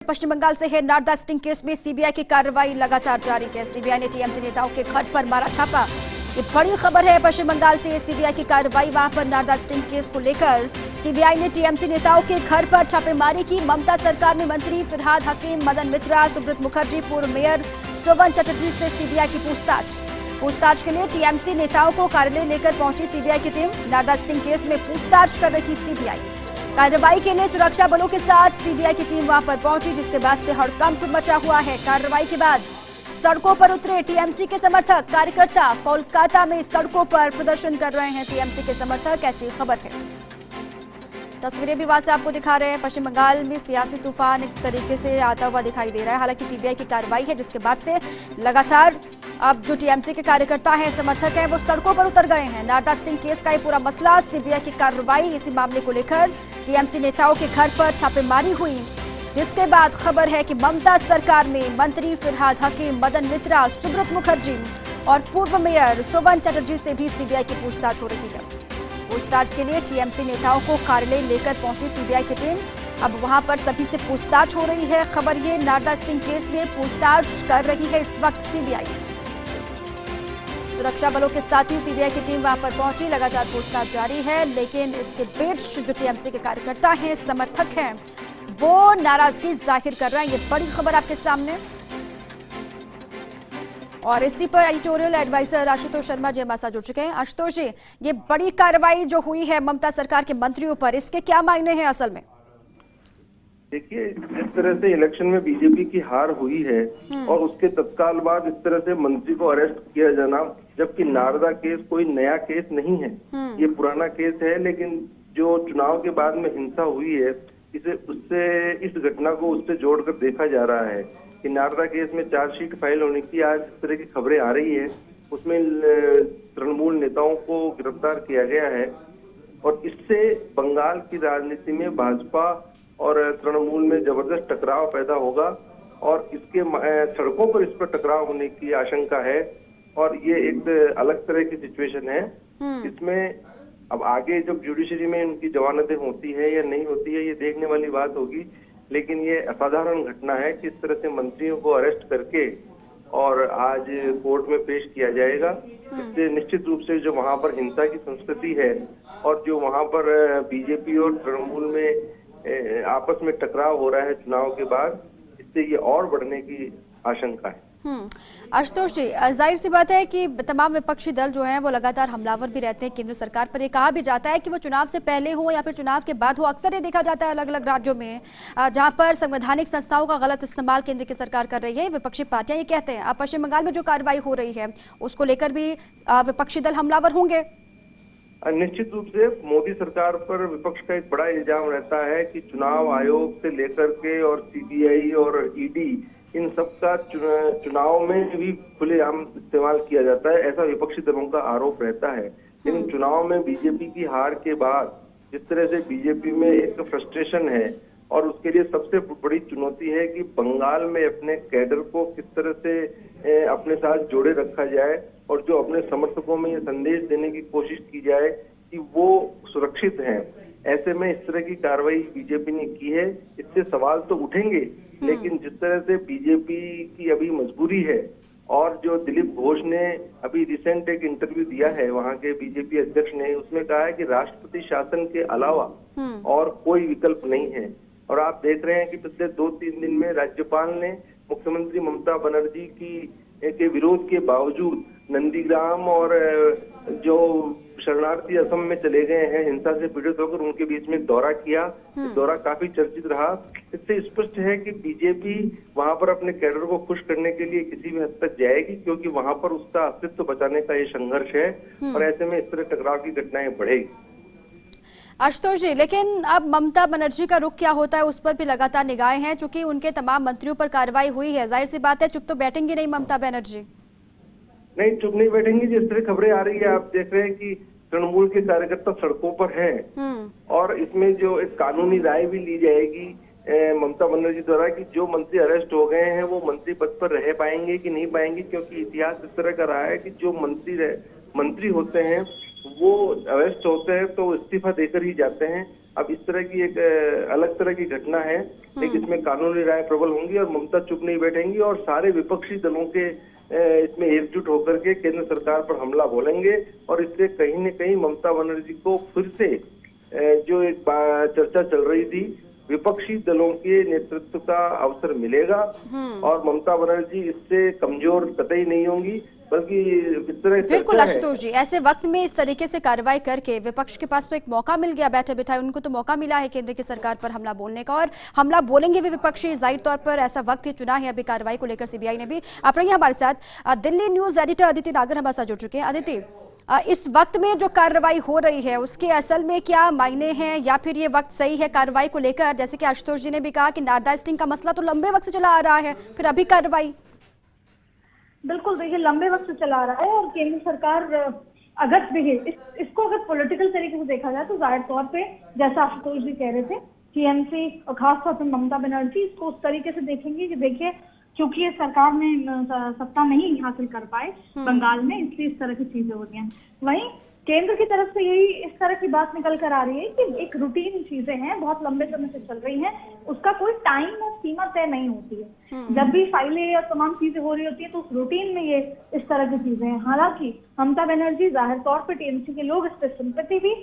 पश्चिम बंगाल से है Narada sting case में सीबीआई की कार्रवाई लगातार जारी है। सीबीआई ने टीएमसी नेताओं के घर पर मारा छापा। ये बड़ी खबर है। पश्चिम बंगाल से सीबीआई की कार्रवाई, वहां पर नारदा स्टिंग केस को लेकर सीबीआई ने टीएमसी नेताओं के घर पर छापेमारी की। ममता सरकार में मंत्री फिरहाद हकीम, मदन मित्रा, सुब्रत मुखर्जी, पूर्व मेयर शोभन चटर्जी से सीबीआई की पूछताछ के लिए टीएमसी नेताओं को कार्यालय लेकर पहुंची सीबीआई की टीम। नारदा स्टिंग केस में पूछताछ कर रही सीबीआई। कार्रवाई के लिए सुरक्षा बलों के साथ सीबीआई की टीम वहां पर पहुंची, जिसके बाद से हड़कंप मचा हुआ है। कार्रवाई के बाद सड़कों पर उतरे टीएमसी के समर्थक कार्यकर्ता। कोलकाता में सड़कों पर प्रदर्शन कर रहे हैं टीएमसी के समर्थक, ऐसी खबर है। तस्वीरें भी वहां से आपको दिखा रहे हैं। पश्चिम बंगाल में सियासी तूफान एक तरीके से आता हुआ दिखाई दे रहा है। हालांकि सीबीआई की कार्रवाई है, जिसके बाद से लगातार अब जो टीएमसी के कार्यकर्ता हैं, समर्थक हैं, वो सड़कों पर उतर गए हैं। नारदा स्टिंग केस का ये पूरा मसला, सीबीआई की कार्रवाई, इसी मामले को लेकर टीएमसी नेताओं के घर पर छापेमारी हुई, जिसके बाद खबर है कि ममता सरकार में मंत्री फिरहाद हकीम, मदन मित्रा, सुब्रत मुखर्जी और पूर्व मेयर शोभन चटर्जी से भी सीबीआई की पूछताछ हो रही है। पूछताछ के लिए टीएमसी नेताओं को कार्यालय लेकर पहुंची सीबीआई की टीम। अब वहां पर सभी से पूछताछ हो रही है। खबर ये, नारदा स्टिंग केस में पूछताछ कर रही है इस वक्त सीबीआई। सुरक्षा बलों के साथ ही सीबीआई की टीम वहां पर पहुंची। लगातार पूछताछ जारी है, लेकिन इसके बीच जो टीएमसी के कार्यकर्ता हैं, समर्थक हैं, वो नाराजगी जाहिर कर रहे हैं। ये बड़ी खबर आपके सामने। और इसी पर एडिटोरियल एडवाइजर आशुतोष शर्मा जी हमारे साथ जुड़ चुके हैं। आशुतोष जी, ये बड़ी कार्रवाई जो हुई है ममता सरकार के मंत्रियों पर, इसके क्या मायने हैं असल में? देखिए, जिस तरह से इलेक्शन में बीजेपी की हार हुई है और उसके तत्काल बाद इस तरह से मंत्री को अरेस्ट किया जाना, जबकि नारदा केस कोई नया केस नहीं है, ये पुराना केस है, लेकिन जो चुनाव के बाद में हिंसा हुई है, इस घटना को उससे जोड़कर देखा जा रहा है कि नारदा केस में चार्जशीट फाइल होने की आज इस तरह की खबरें आ रही है। उसमें तृणमूल नेताओं को गिरफ्तार किया गया है और इससे बंगाल की राजनीति में भाजपा और तृणमूल में जबरदस्त टकराव पैदा होगा और इसके सड़कों पर इस पर टकराव होने की आशंका है। और ये एक अलग तरह की सिचुएशन है, इसमें अब आगे जब जुडिशरी में उनकी जमानतें होती है या नहीं होती है, ये देखने वाली बात होगी। लेकिन ये असाधारण घटना है कि इस तरह से मंत्रियों को अरेस्ट करके और आज कोर्ट में पेश किया जाएगा। इससे निश्चित रूप से जो वहां पर हिंसा की संस्कृति है और जो वहां पर बीजेपी और तृणमूल में आपस में टकराव हो रहा है चुनाव के बाद, इससे ये और बढ़ने की आशंका है। आशुतोष जी, जाहिर सी बात है कि तमाम विपक्षी दल जो हैं वो लगातार हमलावर भी रहते हैं केंद्र सरकार पर। ये कहा भी जाता है कि वो चुनाव से पहले हो या फिर चुनाव के बाद हो। अक्सर ये देखा जाता है अलग अलग राज्यों में जहां पर संवैधानिक संस्थाओं का गलत इस्तेमाल केंद्र की सरकार कर रही है। विपक्षी पार्टियां ये कहते हैं। अब पश्चिम बंगाल में जो कार्रवाई हो रही है उसको लेकर भी विपक्षी दल हमलावर होंगे। निश्चित रूप से मोदी सरकार पर विपक्ष का एक बड़ा इल्जाम रहता है कि चुनाव आयोग से लेकर के और सीबीआई और ईडी, इन सब का चुनाव में भी खुलेआम इस्तेमाल किया जाता है, ऐसा विपक्षी दलों का आरोप रहता है। लेकिन चुनाव में बीजेपी की हार के बाद जिस तरह से बीजेपी में एक फ्रस्ट्रेशन है और उसके लिए सबसे बड़ी चुनौती है कि बंगाल में अपने कैडर को किस तरह से अपने साथ जोड़े रखा जाए और जो अपने समर्थकों में ये संदेश देने की कोशिश की जाए कि वो सुरक्षित हैं। ऐसे में इस तरह की कार्रवाई बीजेपी ने की है। इससे सवाल तो उठेंगे, लेकिन जिस तरह से बीजेपी की अभी मजबूरी है और जो दिलीप घोष ने अभी रिसेंट एक इंटरव्यू दिया है वहां के बीजेपी अध्यक्ष ने, उसमें कहा है कि राष्ट्रपति शासन के अलावा और कोई विकल्प नहीं है। और आप देख रहे हैं कि पिछले 2-3 दिन में राज्यपाल ने मुख्यमंत्री ममता बनर्जी के विरोध के बावजूद नंदीग्राम और जो शरणार्थी असम में चले गए हैं हिंसा से पीड़ित होकर, उनके बीच में दौरा किया। दौरा काफी चर्चित रहा। इससे स्पष्ट है कि बीजेपी वहां पर अपने कैडर को खुश करने के लिए किसी भी हद तक जाएगी, क्योंकि वहां पर उसका अस्तित्व बचाने का ये संघर्ष है और ऐसे में इस तरह टकराव की घटनाएं बढ़ेगी। आशुतोष जी, लेकिन अब ममता बनर्जी का रुख क्या होता है उस पर भी लगातार निगाहें हैं, चूंकि उनके तमाम मंत्रियों पर कार्रवाई हुई है। जाहिर सी बात है चुप तो बैठेंगी नहीं ममता बनर्जी। नहीं, चुप नहीं बैठेंगी। जिस तरह खबरें आ रही है, आप देख रहे हैं कि तृणमूल के कार्यकर्ता सड़कों पर हैं और इसमें जो एक कानूनी राय भी ली जाएगी ममता बनर्जी द्वारा कि जो मंत्री अरेस्ट हो गए हैं वो मंत्री पद पर रह पाएंगे कि नहीं पाएंगे, क्योंकि इतिहास इस तरह का रहा है कि जो मंत्री होते हैं वो अरेस्ट होते हैं तो इस्तीफा देकर ही जाते हैं। अब इस तरह की एक अलग तरह की घटना है, लेकिन इसमें कानूनी राय प्रबल होंगी और ममता चुप नहीं बैठेंगी और सारे विपक्षी दलों के इसमें एकजुट होकर के केंद्र सरकार पर हमला बोलेंगे और इससे कहीं न कहीं ममता बनर्जी को फिर से जो एक चर्चा चल रही थी, विपक्षी दलों के नेतृत्व का अवसर मिलेगा और ममता बनर्जी इससे कमजोर कतई नहीं होंगी, बल्कि इस तरह बिल्कुल आशुतोष जी, ऐसे वक्त में इस तरीके से कार्रवाई करके विपक्ष के पास तो एक मौका मिल गया, बैठे बिठाए उनको तो मौका मिला है केंद्र की सरकार पर हमला बोलने का, और हमला बोलेंगे भी विपक्षी, जाहिर तौर पर ऐसा वक्त ही चुना है अभी कार्रवाई को लेकर सीबीआई ने भी। आप रहिए हमारे साथ दिल्ली न्यूज एडिटर अदिति नागर हमारे साथ जुड़ चुके हैं। अदिति, इस वक्त में जो कार्रवाई हो रही है उसके असल में क्या मायने हैं, या फिर ये वक्त सही है कार्रवाई को लेकर? जैसे कि आशुतोष जी ने भी कहा कि नारदा स्टिंग का मसला तो लंबे वक्त से चला आ रहा है, फिर अभी कार्रवाई। बिल्कुल, देखिए लंबे वक्त से चला आ रहा है और केंद्र सरकार अगर देखिए इसको अगर पॉलिटिकल तरीके से देखा जाए तो जाहिर तौर पे जैसा आशुतोष जी कह रहे थे, टीएमसी और खासतौर पर ममता बनर्जी इसको उस तरीके से देखेंगे कि देखिए क्योंकि ये सरकार ने सत्ता नहीं हासिल कर पाए बंगाल में, इसलिए इस तरह की चीजें होती हैं। वहीं केंद्र की तरफ से यही इस तरह की बात निकल कर आ रही है कि एक रूटीन चीजें हैं, बहुत लंबे समय से चल रही हैं, उसका कोई टाइम और सीमा तय नहीं होती है। जब भी फाइलें और तमाम चीजें हो रही होती है तो उस रूटीन में ये इस तरह की चीजें हैं। हालांकि ममता बनर्जी जाहिर तौर पर टीएमसी के लोग इस पर सिंपैथी भी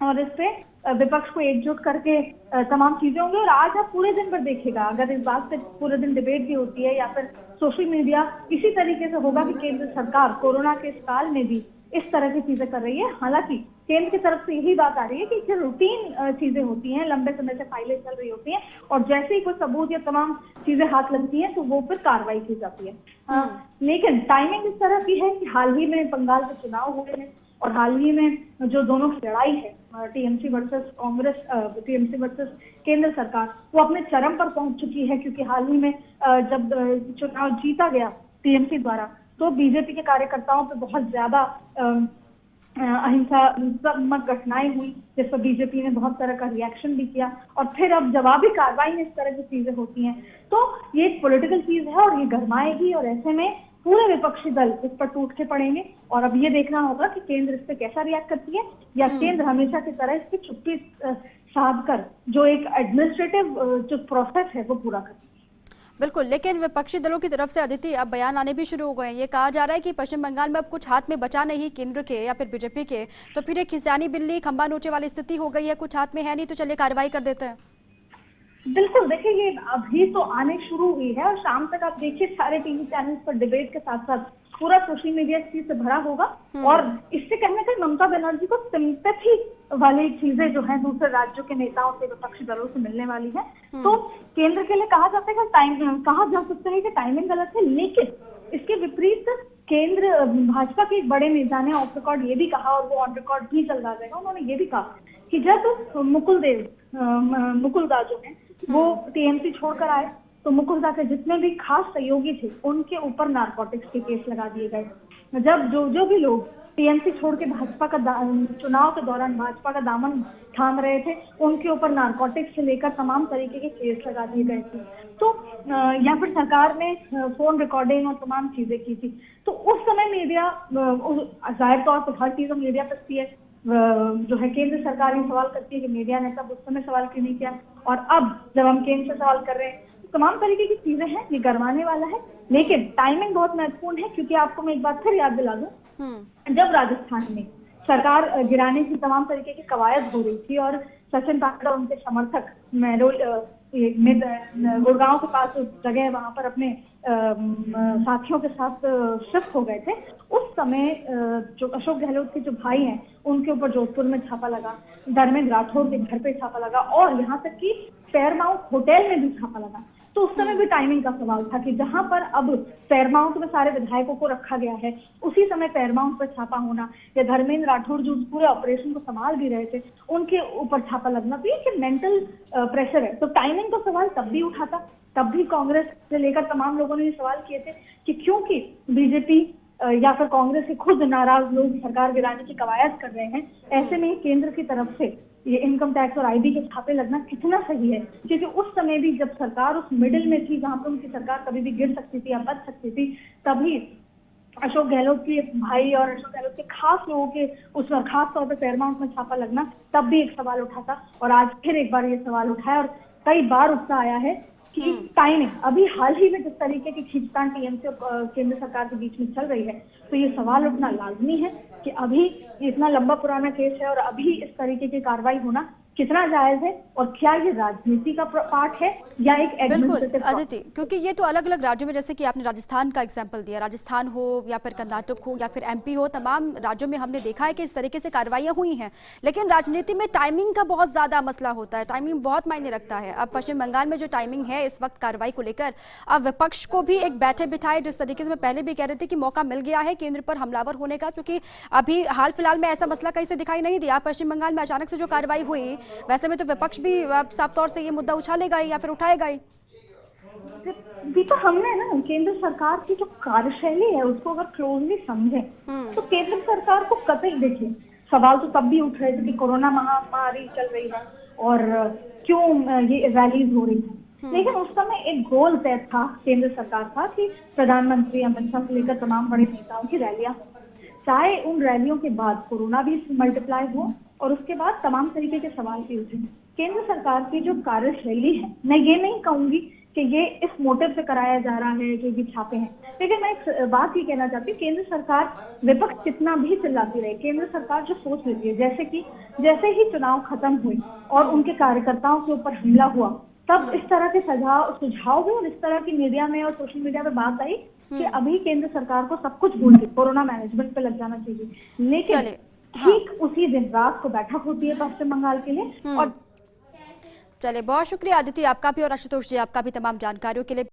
और इस पे विपक्ष को एकजुट करके तमाम चीजें होंगी। और आज आप पूरे दिन पर देखिएगा, अगर इस बात पे पूरे दिन डिबेट भी होती है या फिर सोशल मीडिया इसी तरीके से होगा कि केंद्र सरकार कोरोना के इस काल में भी इस तरह की चीजें कर रही है। हालांकि केंद्र की तरफ से यही बात आ रही है कि जो रूटीन चीजें होती हैं, लंबे समय से फाइलें चल रही होती हैं और जैसे ही कोई सबूत या तमाम चीजें हाथ लगती हैं तो वो फिर कार्रवाई की जाती है। लेकिन टाइमिंग इस तरह की है कि हाल ही में बंगाल में चुनाव हुए हैं और हाल ही में जो दोनों की लड़ाई है TMC versus Congress, TMC versus केंद्र सरकार, वो अपने चरम पर पहुंच चुकी है, क्योंकि हाल ही में जब चुनाव जीता गया टीएमसी द्वारा तो बीजेपी के कार्यकर्ताओं पे बहुत ज्यादा अहिंसात्मक घटनाएं हुई, जिस पर बीजेपी ने बहुत तरह का रिएक्शन भी किया और फिर अब जवाबी कार्रवाई में इस तरह की चीजें होती हैं तो ये एक पॉलिटिकल चीज है और ये गरमाएगी और ऐसे में पूरे विपक्षी दल इस पर टूट के पड़ेंगे। और अब ये देखना होगा कि केंद्र इस पर कैसा रिएक्ट करती है या केंद्र हमेशा की तरह इसकी चुप्पी साध कर जो एक एडमिनिस्ट्रेटिव जो प्रोसेस है वो पूरा करती है। बिल्कुल, लेकिन विपक्षी दलों की तरफ से अदिति अब बयान आने भी शुरू हो गए हैं। ये कहा जा रहा है कि पश्चिम बंगाल में अब कुछ हाथ में बचा नहीं केंद्र के या फिर बीजेपी के, तो फिर एक खिसियानी बिल्ली खंबा नोचे वाली स्थिति हो गई है, कुछ हाथ में है नहीं तो चलिए कार्रवाई कर देते हैं। बिल्कुल, देखिए ये अभी तो आने शुरू हुई है और शाम तक आप देखिए सारे टीवी चैनल पर डिबेट के साथ साथ पूरा सोशल मीडिया इस चीज से भरा होगा और इससे कहने का ममता बनर्जी को सिंपैथी वाली चीजें जो है दूसरे राज्यों के नेताओं से विपक्षी दलों से मिलने वाली है। तो केंद्र के लिए कहा जा सकता है कि टाइमिंग गलत है, लेकिन इसके विपरीत केंद्र भाजपा के एक बड़े नेता ने ऑफ रिकॉर्ड ये भी कहा और वो ऑन रिकॉर्ड भी चल रहा रहेगा, उन्होंने ये भी कहा कि जब मुकुलदा जो है वो टीएमसी छोड़कर आए तो मुकुलदा के जितने भी खास सहयोगी थे उनके ऊपर नारकोटिक्स के केस लगा दिए गए। जब जो भी लोग टीएमसी छोड़ के भाजपा का चुनाव के दौरान भाजपा का दामन थाम रहे थे उनके ऊपर नारकोटिक्स से लेकर तमाम तरीके के केस लगा दिए गए थे। तो या फिर सरकार ने फोन रिकॉर्डिंग और तमाम चीजें की थी। तो उस समय मीडिया जाहिर तौर पर हर चीज मीडिया करती है, जो है केंद्र सरकार ये सवाल करती है कि मीडिया ने तब उस समय सवाल क्यों नहीं किया, और अब जब हम केंद्र से सवाल कर रहे हैं तो तमाम तरीके की चीजें हैं, ये गरमाने वाला है। लेकिन टाइमिंग बहुत महत्वपूर्ण है, क्योंकि आपको मैं एक बात फिर याद दिला दूं, जब राजस्थान में सरकार गिराने की तमाम तरीके की कवायद हो रही थी और सचिन पायलट और उनके समर्थक गुड़गांव के पास जगह है वहां पर अपने साथियों के साथ शिफ्ट हो गए थे, उस समय जो अशोक गहलोत के जो भाई हैं उनके ऊपर जोधपुर में छापा लगा, धर्मेंद्र राठौर के घर पे छापा लगा और यहाँ तक कि फेयरमाउंट होटल में भी छापा लगा। तो उस समय भी टाइमिंग का सवाल था कि जहां पर अब फेयरमाउंट में सारे विधायकों को रखा गया है उसी समय फेयरमाउंट पर छापा होना, या धर्मेंद्र राठौर जो पूरे ऑपरेशन को संभाल भी रहे थे उनके ऊपर छापा लगना, तो ये मेंटल प्रेशर है। तो टाइमिंग का सवाल तब भी उठा था, तब भी कांग्रेस से लेकर तमाम लोगों ने ये सवाल किए थे कि क्योंकि बीजेपी या फिर कांग्रेस से खुद नाराज लोग सरकार गिराने की कवायद कर रहे हैं, ऐसे में केंद्र की तरफ से ये इनकम टैक्स और आईडी के छापे लगना कितना सही है, क्योंकि उस समय भी जब सरकार उस मिडिल में थी जहां पर उनकी सरकार कभी भी गिर सकती थी या बच सकती थी, तभी अशोक गहलोत के भाई और अशोक गहलोत के खास लोगों के उस पर खास तौर पर पैरामाउंट में छापा लगना, तब भी एक सवाल उठा था और आज फिर एक बार ये सवाल उठाया और कई बार उठता आया है कि टाइमिंग अभी हाल ही में जिस तरीके की खींचतान टीएमसी और केंद्र सरकार के बीच में चल रही है, तो ये सवाल उठना लाजमी है कि अभी इतना लंबा पुराना केस है और अभी इस तरीके की कार्रवाई होना कितना जायज है और क्या ये राजनीति का पार्ट है या एक बिल्कुल अदिति, क्योंकि ये तो अलग अलग राज्यों में, जैसे कि आपने राजस्थान का एग्जांपल दिया, राजस्थान हो या फिर कर्नाटक हो या फिर एमपी हो, तमाम राज्यों में हमने देखा है कि इस तरीके से कार्रवाइयां हुई हैं। लेकिन राजनीति में टाइमिंग का बहुत ज्यादा मसला होता है, टाइमिंग बहुत मायने रखता है। अब पश्चिम बंगाल में जो टाइमिंग है इस वक्त कार्रवाई को लेकर, अब विपक्ष को भी एक बैठे बिठाए, जिस तरीके से मैं पहले भी कह रही थी कि मौका मिल गया है केंद्र पर हमलावर होने का, क्योंकि अभी हाल फिलहाल में ऐसा मसला कहीं से दिखाई नहीं दिया। पश्चिम बंगाल में अचानक से जो कार्रवाई हुई, वैसे में तो विपक्ष भी साफ तौर से ये मुद्दा उछालेगा ही या फिर उठाएगा ही। दीपा, हमने ना केंद्र सरकार की जो कार्यशैली है उसको अगर क्लोजली समझे तो केंद्र सरकार को कतई, देखिए सवाल तो तब भी उठ रहे थे कि कोरोना महामारी चल रही है और क्यों ये रैलीज हो रही है, लेकिन उस समय एक गोल तय था केंद्र सरकार का कि प्रधानमंत्री अमित शाह से लेकर तमाम बड़े नेताओं की रैलियां, चाहे उन रैलियों के बाद कोरोना भी मल्टीप्लाई हो और उसके बाद तमाम तरीके के सवाल भी उठे। केंद्र सरकार की जो कार्यशैली है, मैं ये नहीं कहूंगी कि ये इस मोटिव से कराया जा रहा है जो भी छापे हैं, लेकिन मैं एक बात ये कहना चाहती हूँ, केंद्र सरकार विपक्ष कितना भी चिल्लाती रहे, केंद्र सरकार जो सोच लेती है, जैसे कि जैसे ही चुनाव खत्म हुए और उनके कार्यकर्ताओं के ऊपर हमला हुआ, तब इस तरह के सुझाव भी और इस तरह की मीडिया में और सोशल मीडिया में बात आई कि अभी केंद्र सरकार को सब कुछ भूल के कोरोना मैनेजमेंट पे लग जाना चाहिए। लेकिन ठीक उसी दिन रात को बैठक होती है पश्चिम बंगाल के लिए। और चलिए, बहुत शुक्रिया अदिति आपका भी और आशुतोष जी आपका भी तमाम जानकारियों के लिए।